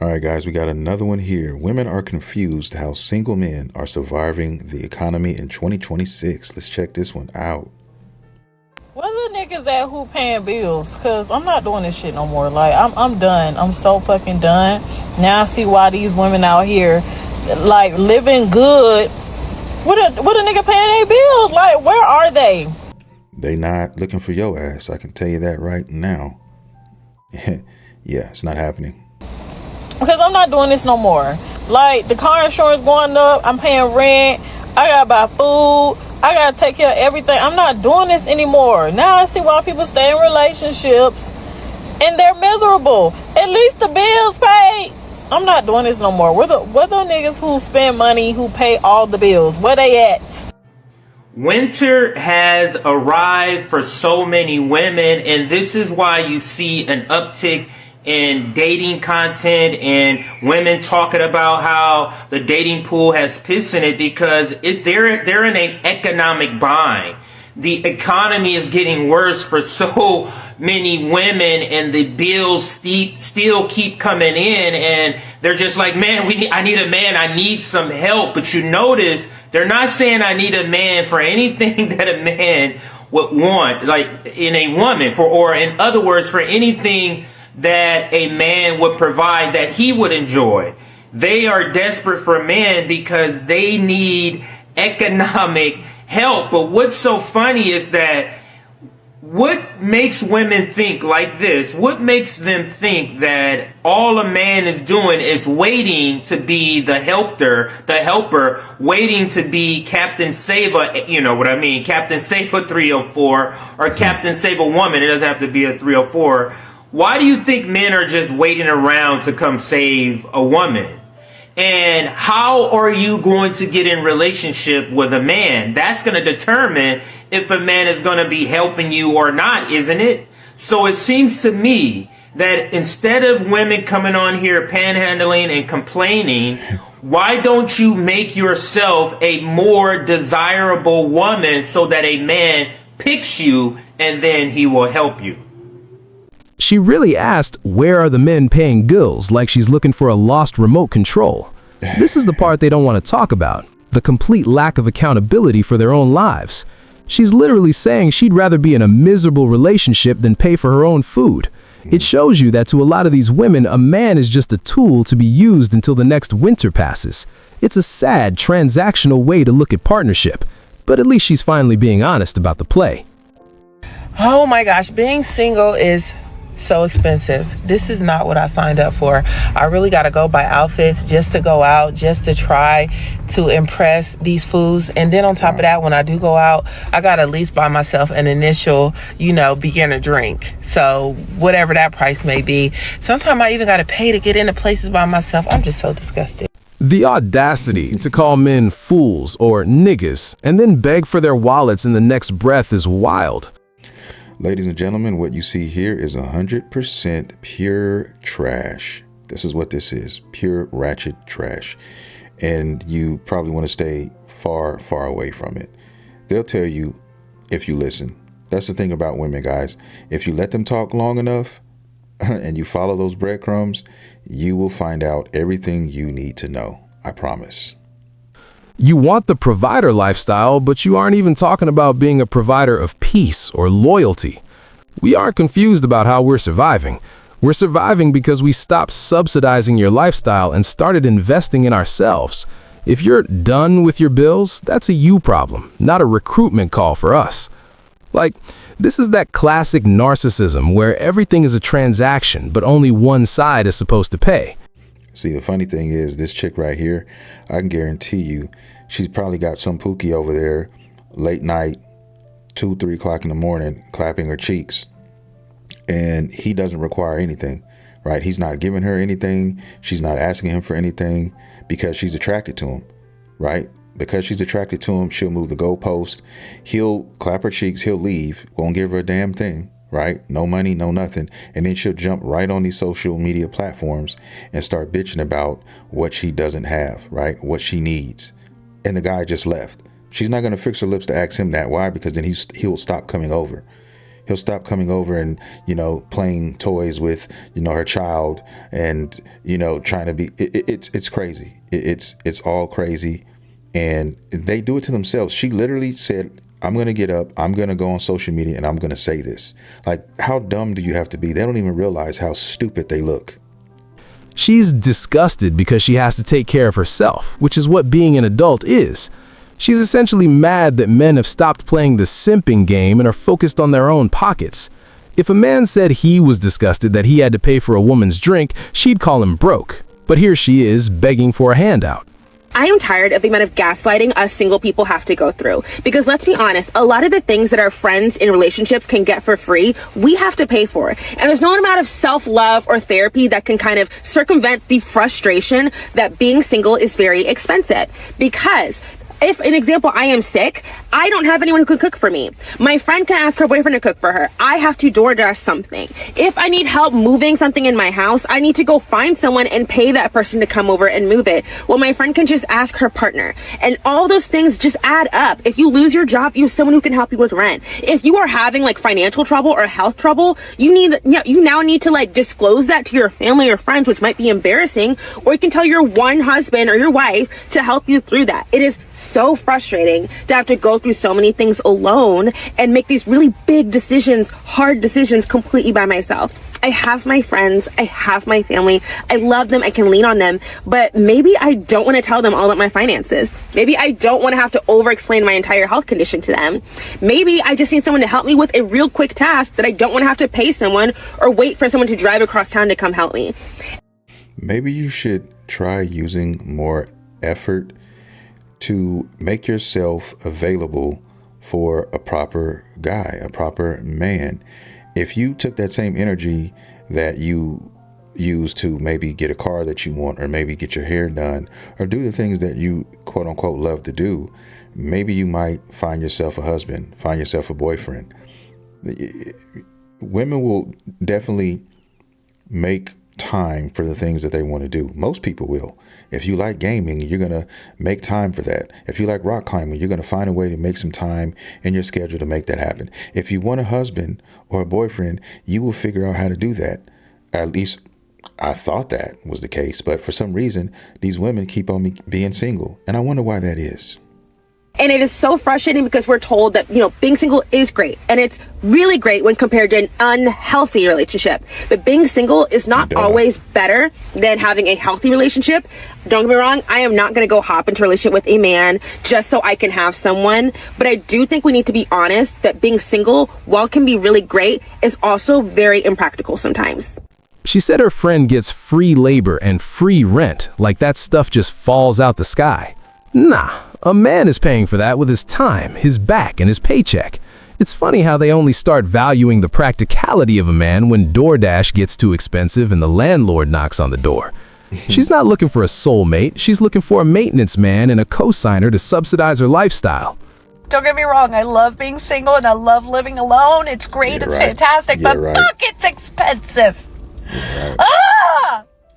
All right, guys, we got another one here. Women are confused how single men are surviving the economy in 2026. Let's check this one out. Where the niggas at who paying bills? Cause I'm not doing this shit no more. Like I'm done. I'm so fucking done. Now I see why these women out here like living good. What a nigga paying their bills? Like where are they? They not looking for your ass. I can tell you that right now. Yeah, it's not happening. Because I'm not doing this no more. Like the car insurance going up. I'm paying rent. I gotta buy food. I gotta take care of everything. I'm not doing this anymore. Now I see why people stay in relationships and they're miserable. At least the bills paid. I'm not doing this no more. Where the niggas who spend money, who pay all the bills? Where they at? Winter has arrived for so many women, and this is why you see an uptick in dating content and women talking about how the dating pool has piss in it, because they're in an economic bind. The economy is getting worse for so many women, and the bills still keep coming in, and they're just like, man, I need a man, I need some help. But you notice they're not saying I need a man for anything that a man would want, like in a woman, or in other words, for anything that a man would provide that he would enjoy. They are desperate for a man because they need economic help. But what's so funny is that what makes women think like this? What makes them think that all a man is doing is waiting to be the helper, waiting to be Captain Save-A, you know what I mean, Captain Save-A 304, or Captain Save-A-Woman. It doesn't have to be a 304. Why do you think men are just waiting around to come save a woman? And how are you going to get in relationship with a man? That's going to determine if a man is going to be helping you or not, isn't it? So it seems to me that instead of women coming on here panhandling and complaining, why don't you make yourself a more desirable woman so that a man picks you and then he will help you? She really asked, where are the men paying bills, like she's looking for a lost remote control. This is the part they don't want to talk about, the complete lack of accountability for their own lives. She's literally saying she'd rather be in a miserable relationship than pay for her own food. It shows you that to a lot of these women, a man is just a tool to be used until the next winter passes. It's a sad, transactional way to look at partnership, but at least she's finally being honest about the play. Oh my gosh, being single is so expensive. This is not what I signed up for. I really got to go buy outfits just to go out, just to try to impress these fools. And then on top of that, when I do go out, I got to at least buy myself an initial, beginner drink. So whatever that price may be. Sometimes I even got to pay to get into places by myself. I'm just so disgusted. The audacity to call men fools or niggas and then beg for their wallets in the next breath is wild. Ladies and gentlemen, what you see here is 100% pure trash. This is what this is, pure ratchet trash. And you probably want to stay far, far away from it. They'll tell you if you listen. That's the thing about women, guys. If you let them talk long enough and you follow those breadcrumbs, you will find out everything you need to know. I promise. You want the provider lifestyle, but you aren't even talking about being a provider of peace or loyalty. We aren't confused about how we're surviving. We're surviving because we stopped subsidizing your lifestyle and started investing in ourselves. If you're done with your bills, that's a you problem, not a recruitment call for us. Like, this is that classic narcissism where everything is a transaction, but only one side is supposed to pay. See, the funny thing is, this chick right here, I can guarantee you, she's probably got some pookie over there late night, 2, 3 o'clock in the morning, clapping her cheeks. And he doesn't require anything, right? He's not giving her anything. She's not asking him for anything because she's attracted to him, right? Because she's attracted to him, she'll move the goalpost. He'll clap her cheeks. He'll leave. Won't give her a damn thing. Right? No money, no nothing. And then she'll jump right on these social media platforms and start bitching about what she doesn't have, right? What she needs. And the guy just left. She's not going to fix her lips to ask him that. Why? Because then he'll stop coming over. He'll stop coming over and, playing toys with, her child and, trying to be, it's crazy. It's all crazy. And they do it to themselves. She literally said, I'm going to get up, I'm going to go on social media and I'm going to say this. Like, how dumb do you have to be? They don't even realize how stupid they look. She's disgusted because she has to take care of herself, which is what being an adult is. She's essentially mad that men have stopped playing the simping game and are focused on their own pockets. If a man said he was disgusted that he had to pay for a woman's drink, she'd call him broke. But here she is begging for a handout. I am tired of the amount of gaslighting us single people have to go through. Because let's be honest, a lot of the things that our friends in relationships can get for free, we have to pay for. And there's no amount of self-love or therapy that can kind of circumvent the frustration that being single is very expensive. Because if, an example, I am sick, I don't have anyone who can cook for me. My friend can ask her boyfriend to cook for her. I have to DoorDash something. If I need help moving something in my house, I need to go find someone and pay that person to come over and move it. Well, my friend can just ask her partner. And all those things just add up. If you lose your job, you have someone who can help you with rent. If you are having like financial trouble or health trouble, you now need to like disclose that to your family or friends, which might be embarrassing, or you can tell your one husband or your wife to help you through that. It is so frustrating to have to go through so many things alone and make these really big decisions, hard decisions completely by myself. I have my friends, I have my family, I love them, I can lean on them, but maybe I don't want to tell them all about my finances. Maybe I don't want to have to over-explain my entire health condition to them. Maybe I just need someone to help me with a real quick task that I don't want to have to pay someone or wait for someone to drive across town to come help me. Maybe you should try using more effort to make yourself available for a proper guy, a proper man. If you took that same energy that you use to maybe get a car that you want, or maybe get your hair done, or do the things that you quote unquote love to do, maybe you might find yourself a husband, find yourself a boyfriend. Women will definitely make time for the things that they want to do. Most people will. If you like gaming, you're going to make time for that. If you like rock climbing, you're going to find a way to make some time in your schedule to make that happen. If you want a husband or a boyfriend, you will figure out how to do that. At least I thought that was the case. But for some reason, these women keep on being single. And I wonder why that is. And it is so frustrating because we're told that, being single is great. And it's really great when compared to an unhealthy relationship. But being single is not always better than having a healthy relationship. Don't get me wrong. I am not going to go hop into a relationship with a man just so I can have someone. But I do think we need to be honest that being single, while it can be really great, is also very impractical sometimes. She said her friend gets free labor and free rent, like that stuff just falls out the sky. Nah, a man is paying for that with his time, his back, and his paycheck. It's funny how they only start valuing the practicality of a man when DoorDash gets too expensive and the landlord knocks on the door. She's not looking for a soulmate, she's looking for a maintenance man and a co-signer to subsidize her lifestyle. Don't get me wrong, I love being single and I love living alone. It's great, it's fantastic, but fuck, it's expensive.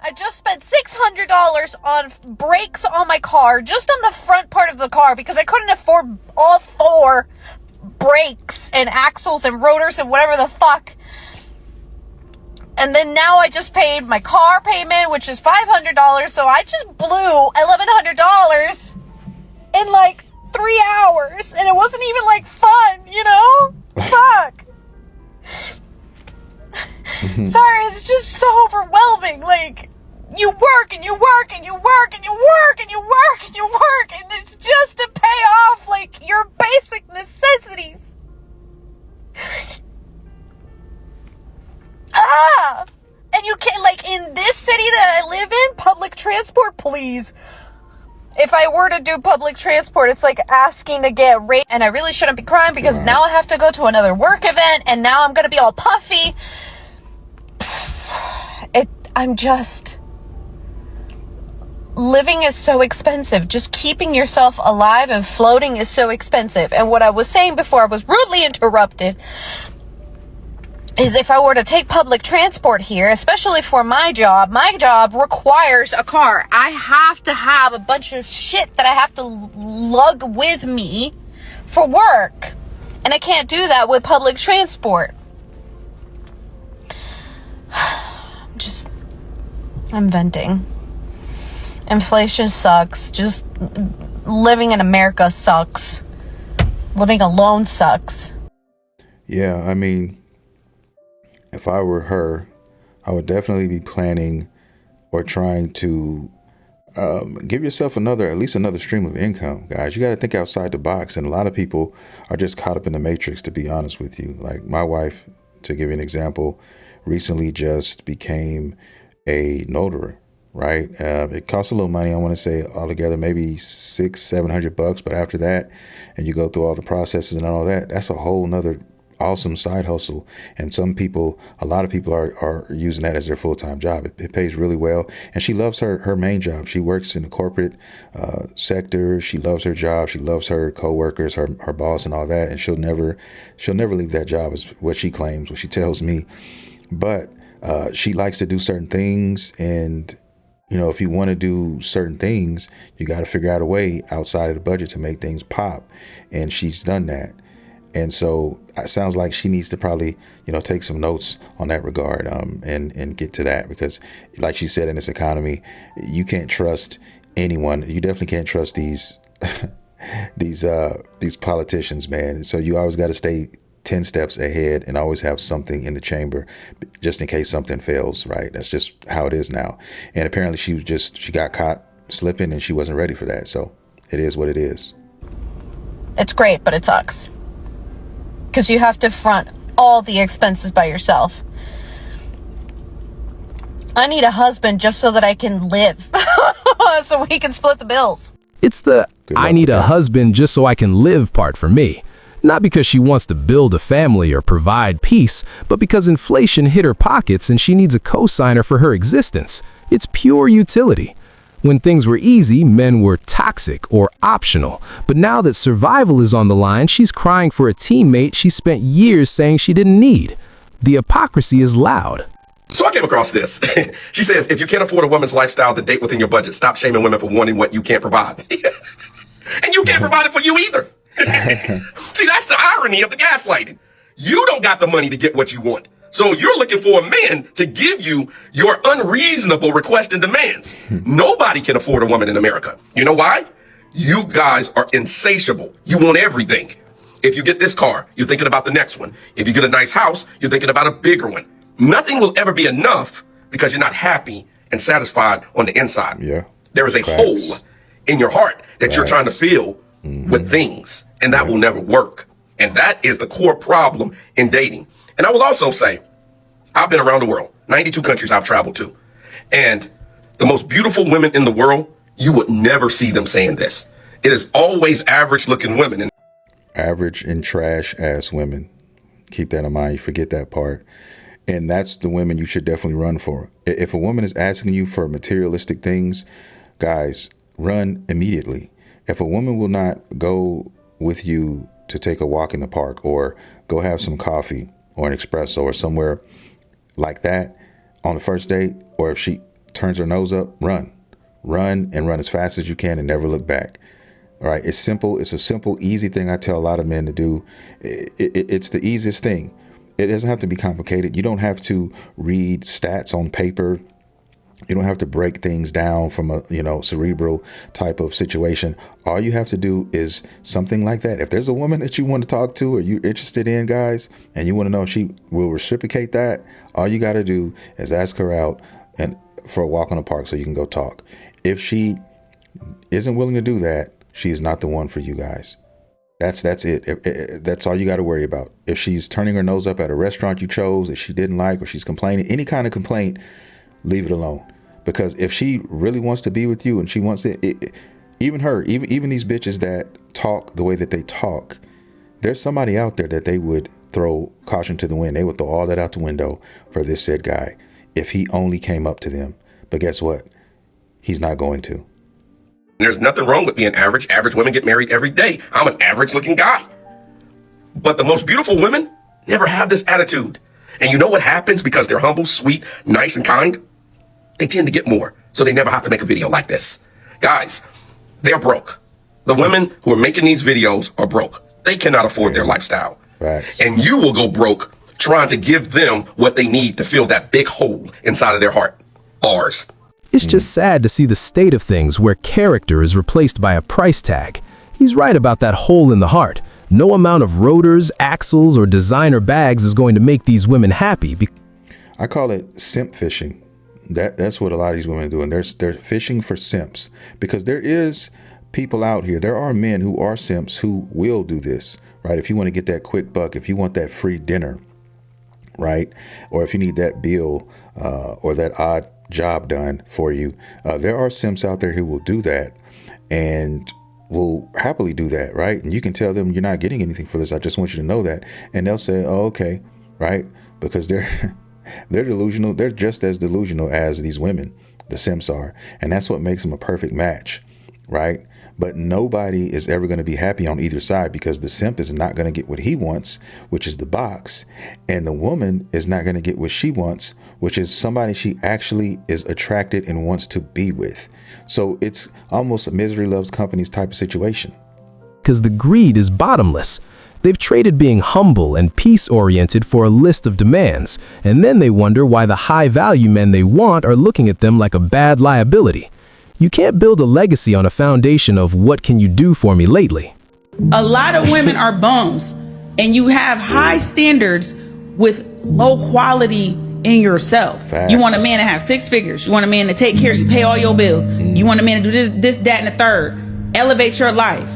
I just spent $600 on brakes on my car, just on the front part of the car, because I couldn't afford all 4 brakes and axles and rotors and whatever the fuck. And then now I just paid my car payment, which is $500, so I just blew $1,100 in like 3 hours, and it wasn't even like fun, Fuck. Sorry, it's just so overwhelming. Like, you work and you work and you work and you work and you work and you work, and it's just to pay off like your basic necessities. And you can't, like, in this city that I live in, public transport, please. If I were to do public transport, it's like asking to get rate, and I really shouldn't be crying because now I have to go to another work event, and now I'm gonna be all puffy. Living is so expensive. Just keeping yourself alive and floating is so expensive. And what I was saying before I was rudely interrupted is if I were to take public transport here, especially for my job requires a car. I have to have a bunch of shit that I have to lug with me for work. And I can't do that with public transport. I'm venting. Inflation sucks. Just living in America sucks. Living alone sucks. Yeah, I mean, if I were her, I would definitely be planning or trying to give yourself at least another stream of income, guys. You got to think outside the box. And a lot of people are just caught up in the matrix, to be honest with you. Like my wife, to give you an example, recently just became a notary, right? It costs a little money. I want to say altogether, maybe $600-700. But after that, and you go through all the processes and all that, that's a whole nother awesome side hustle. And a lot of people are using that as their full-time job. It pays really well. And she loves her main job. She works in the corporate sector. She loves her job. She loves her coworkers, her boss and all that. And she'll never leave that job, is what she claims, what she tells me. But she likes to do certain things. And, you know, if you want to do certain things, you got to figure out a way outside of the budget to make things pop. And she's done that. And so it sounds like she needs to probably, you know, take some notes on that regard, and get to that, because like she said, in this economy, you can't trust anyone. You definitely can't trust these politicians, man. So you always got to stay 10 steps ahead and always have something in the chamber just in case something fails, right? That's just how it is now. And apparently she got caught slipping and she wasn't ready for that. So it is what it is. It's great, but it sucks. Because you have to front all the expenses by yourself. I need a husband just so that I can live. So we can split the bills. It's the I need a husband just so I can live part for me. Not because she wants to build a family or provide peace, but because inflation hit her pockets and she needs a co-signer for her existence. It's pure utility. When things were easy, men were toxic or optional. But now that survival is on the line, she's crying for a teammate she spent years saying she didn't need. The hypocrisy is loud. So I came across this. She says, if you can't afford a woman's lifestyle to date within your budget, stop shaming women for wanting what you can't provide. And you can't provide it for you either. See, that's the irony of the gaslighting. You don't got the money to get what you want. So you're looking for a man to give you your unreasonable requests and demands. Nobody can afford a woman in America. You know why? You guys are insatiable. You want everything. If you get this car, you're thinking about the next one. If you get a nice house, you're thinking about a bigger one. Nothing will ever be enough because you're not happy and satisfied on the inside. Yeah. There is a hole in your heart that you're trying to fill with things, and that will never work. And that is the core problem in dating. And I will also say, I've been around the world, 92 countries I've traveled to. And the most beautiful women in the world, you would never see them saying this. It is always average looking women. And average and trash ass women. Keep that in mind. You forget that part. And that's the women you should definitely run for. If a woman is asking you for materialistic things, guys, run immediately. If a woman will not go with you to take a walk in the park or go have some coffee or an espresso or somewhere like that on the first date, or if she turns her nose up, run and run as fast as you can and never look back. All right. It's simple. It's a simple, easy thing I tell a lot of men to do. It's the easiest thing. It doesn't have to be complicated. You don't have to read stats on paper. You don't have to break things down from a, cerebral type of situation. All you have to do is something like that. If there's a woman that you want to talk to or you're interested in, guys, and you want to know if she will reciprocate that, all you got to do is ask her out and for a walk in the park so you can go talk. If she isn't willing to do that, she is not the one for you guys. That's it. That's all you got to worry about. If she's turning her nose up at a restaurant you chose that she didn't like, or she's complaining, any kind of complaint, leave it alone. Because if she really wants to be with you and she wants it, even these bitches that talk the way that they talk, there's somebody out there that they would throw caution to the wind. They would throw all that out the window for this said guy if he only came up to them. But guess what? He's not going to. There's nothing wrong with being average. Average women get married every day. I'm an average looking guy. But the most beautiful women never have this attitude. And you know what happens because they're humble, sweet, nice, and kind? They tend to get more. So they never have to make a video like this. Guys, they're broke. The women who are making these videos are broke. They cannot afford their lifestyle. Facts. And you will go broke trying to give them what they need to fill that big hole inside of their heart. Bars. It's just sad to see the state of things where character is replaced by a price tag. He's right about that hole in the heart. No amount of rotors, axles, or designer bags is going to make these women happy. I call it simp fishing. That's what a lot of these women are doing. They're fishing for simps, because there is people out here. There are men who are simps who will do this, right? If you want to get that quick buck, if you want that free dinner, right? Or if you need that bill or that odd job done for you, there are simps out there who will do that and will happily do that, right? And you can tell them, you're not getting anything for this. I just want you to know that. And they'll say, oh, okay, right? Because they're delusional. They're just as delusional as these women, the simps are. And that's what makes them a perfect match, right? But nobody is ever going to be happy on either side, because the simp is not going to get what he wants, which is the box. And the woman is not going to get what she wants, which is somebody she actually is attracted and wants to be with. So it's almost a misery loves companies type of situation. Because the greed is bottomless. They've traded being humble and peace-oriented for a list of demands, and then they wonder why the high-value men they want are looking at them like a bad liability. You can't build a legacy on a foundation of what can you do for me lately. A lot of women are bums, and you have high standards with low quality in yourself. Facts. You want a man to have 6 figures. You want a man to take care of you, pay all your bills. You want a man to do this, that, and the third. Elevate your life.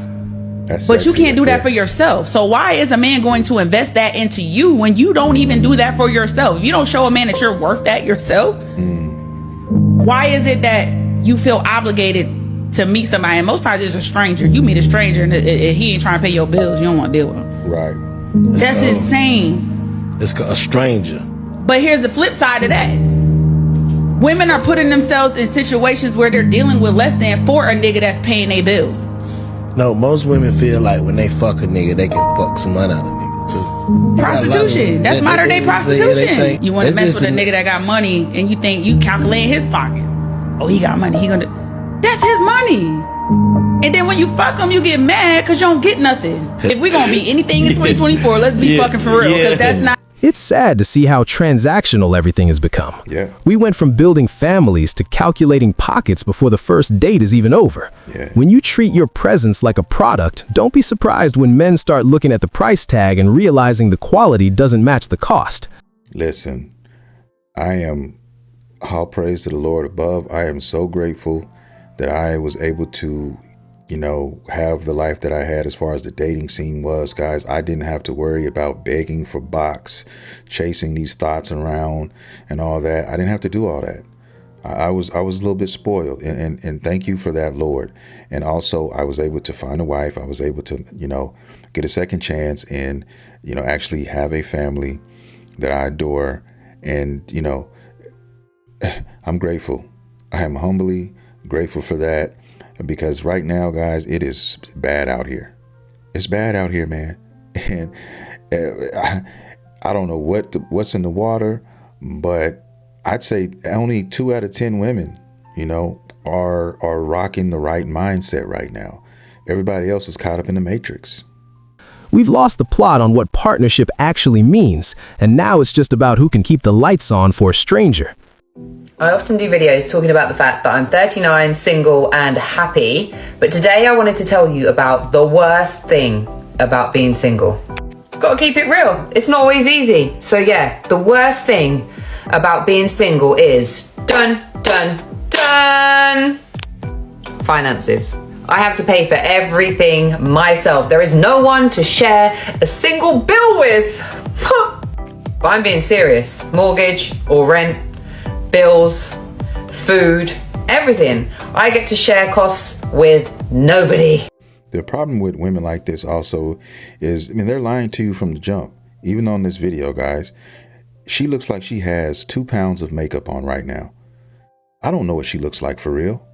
But you can't do that for yourself. So why is a man going to invest that into you when you don't even do that for yourself? If you don't show a man that you're worth that yourself, why is it that you feel obligated to meet somebody? And most times it's a stranger. You meet a stranger and he ain't trying to pay your bills. You don't want to deal with him. Right. That's insane. It's a stranger. But here's the flip side of that. Women are putting themselves in situations where they're dealing with less than for a nigga that's paying their bills. No, most women feel like when they fuck a nigga, they can fuck some money out of a nigga too. Prostitution. That's modern day prostitution. You want to mess with a nigga that got money and you think you calculating his pockets. Oh, he got money. That's his money. And then when you fuck him, you get mad because you don't get nothing. If we're going to be anything in 2024, let's be fucking for real, because that's not. It's sad to see how transactional everything has become. Yeah. We went from building families to calculating pockets before the first date is even over. Yeah. When you treat your presence like a product, don't be surprised when men start looking at the price tag and realizing the quality doesn't match the cost. Listen, all praise to the Lord above. I am so grateful that I was able to, have the life that I had as far as the dating scene was, guys. I didn't have to worry about begging for box, chasing these thoughts around and all that. I didn't have to do all that. I was a little bit spoiled, and thank you for that, Lord. And also I was able to find a wife. I was able to, get a second chance and, actually have a family that I adore. And, I'm grateful. I am humbly grateful for that, because right now, guys, it is bad out here. It's bad out here, man. And I don't know what's in the water, but I'd say only 2 out of 10 women, are rocking the right mindset right now. Everybody else is caught up in the matrix. We've lost the plot on what partnership actually means, and now it's just about who can keep the lights on for a stranger. I often do videos talking about the fact that I'm 39, single and happy, but today I wanted to tell you about the worst thing about being single. Gotta keep it real, it's not always easy. So yeah, the worst thing about being single is dun, dun, dun, finances. I have to pay for everything myself. There is no one to share a single bill with. But I'm being serious. Mortgage or rent, bills, food, everything. I get to share costs with nobody. The problem with women like this also is, they're lying to you from the jump. Even on this video, guys, she looks like she has 2 pounds of makeup on right now. I don't know what she looks like for real.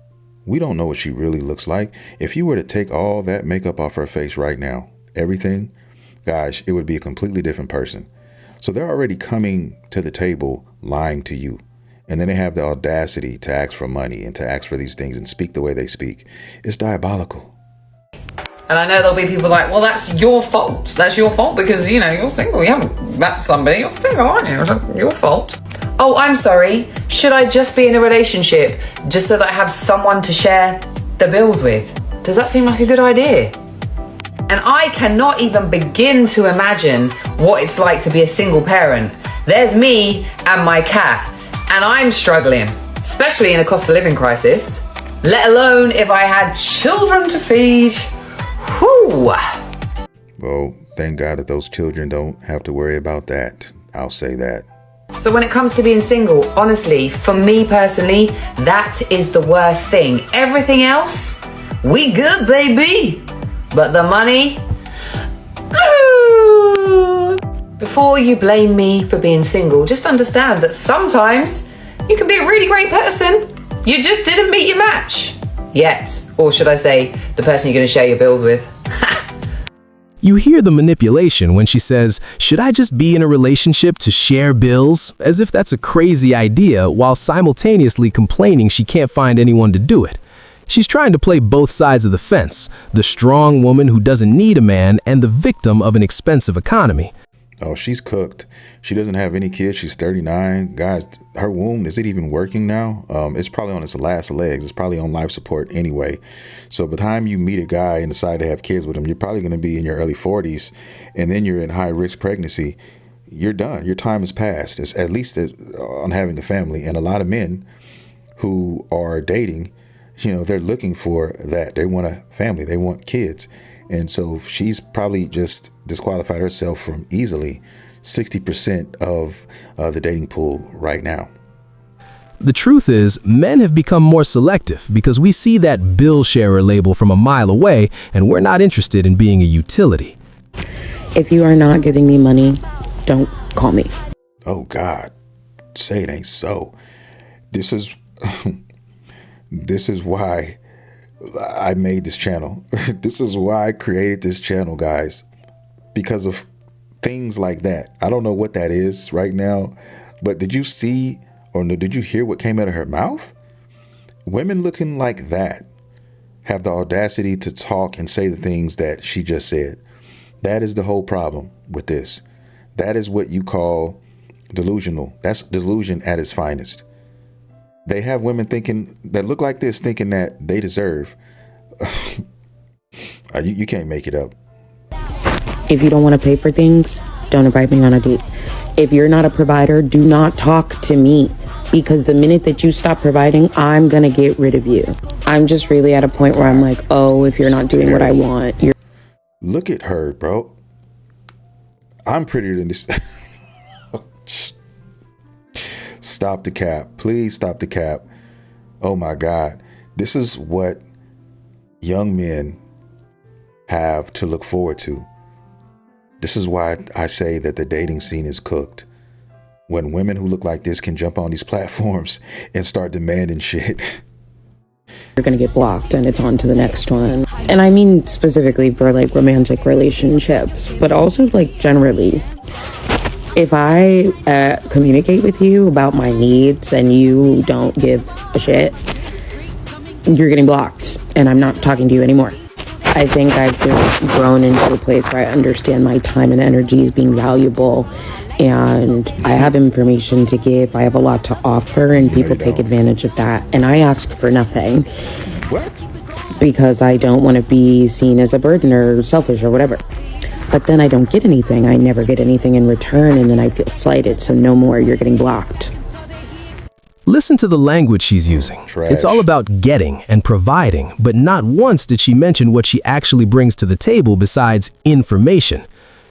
We don't know what she really looks like. If you were to take all that makeup off her face right now, everything, gosh, it would be a completely different person. So they're already coming to the table lying to you. And then they have the audacity to ask for money and to ask for these things and speak the way they speak. It's diabolical. And I know there'll be people like, well, that's your fault. That's your fault because, you know, you're single. You haven't met somebody. You're single, aren't you? It's your fault. Oh, I'm sorry. Should I just be in a relationship just so that I have someone to share the bills with? Does that seem like a good idea? And I cannot even begin to imagine what it's like to be a single parent. There's me and my cat, and I'm struggling, especially in a cost of living crisis, let alone if I had children to feed. Whew. Well, thank God that those children don't have to worry about that. I'll say that. So when it comes to being single, honestly, for me personally, that is the worst thing. Everything else, we good, baby. But the money? Before you blame me for being single, just understand that sometimes you can be a really great person. You just didn't meet your match. Yet. Or should I say, the person you're going to share your bills with. You hear the manipulation when she says, should I just be in a relationship to share bills? As if that's a crazy idea, while simultaneously complaining she can't find anyone to do it. She's trying to play both sides of the fence, the strong woman who doesn't need a man and the victim of an expensive economy. Oh, she's cooked. She doesn't have any kids. She's 39. Guys, her womb, is it even working now? It's probably on its last legs. It's probably on life support anyway. So by the time you meet a guy and decide to have kids with him, you're probably going to be in your early 40s, and then you're in high risk pregnancy. You're done. Your time has passed. It's at least on having a family. And a lot of men who are dating, you know, they're looking for that. They want a family. They want kids. And so she's probably just disqualified herself from easily 60% of the dating pool right now. The truth is, men have become more selective because we see that bill sharer label from a mile away and we're not interested in being a utility. If you are not giving me money, don't call me. Oh God, say it ain't so. This is why I made this channel. This is why I created this channel, guys, because of things like that. I don't know what that is right now, but did you see or did you hear what came out of her mouth? Women looking like that have the audacity to talk and say the things that she just said. That is the whole problem with this. That is what you call delusional. That's delusion at its finest. They have women thinking that look like this, thinking that they deserve. You can't make it up. If you don't want to pay for things, don't invite me on a date. If you're not a provider, do not talk to me. Because the minute that you stop providing, I'm going to get rid of you. I'm just really at a point where I'm like, oh, if you're not doing what I want, you're... Look at her, bro. I'm prettier than this. Stop the cap. Please stop the cap. Oh my God. This is what young men have to look forward to. This is why I say that the dating scene is cooked. When women who look like this can jump on these platforms and start demanding shit. You're going to get blocked and it's on to the next one. And I mean specifically for like romantic relationships, but also like generally. If I communicate with you about my needs and you don't give a shit, you're getting blocked and I'm not talking to you anymore. I think I've just grown into a place where I understand my time and energy is being valuable and I have information to give. I have a lot to offer and people take advantage of that. And I ask for nothing. What? Because I don't want to be seen as a burden or selfish or whatever. But then I don't get anything. I never get anything in return, and then I feel slighted, so no more, you're getting blocked. Listen to the language she's using. Trash. It's all about getting and providing, but not once did she mention what she actually brings to the table besides information.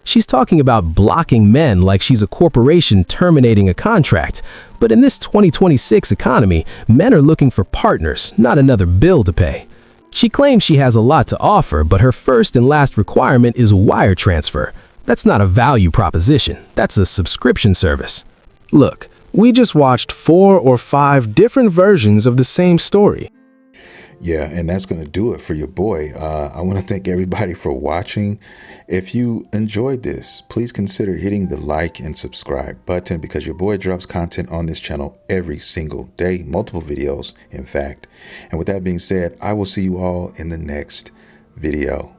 She's talking about blocking men like she's a corporation terminating a contract. But in this 2026 economy, men are looking for partners, not another bill to pay. She claims she has a lot to offer, but her first and last requirement is wire transfer. That's not a value proposition. That's a subscription service. Look, we just watched 4 or 5 different versions of the same story. Yeah, and that's going to do it for your boy. I want to thank everybody for watching. If you enjoyed this, please consider hitting the like and subscribe button because your boy drops content on this channel every single day, multiple videos, in fact. And with that being said, I will see you all in the next video.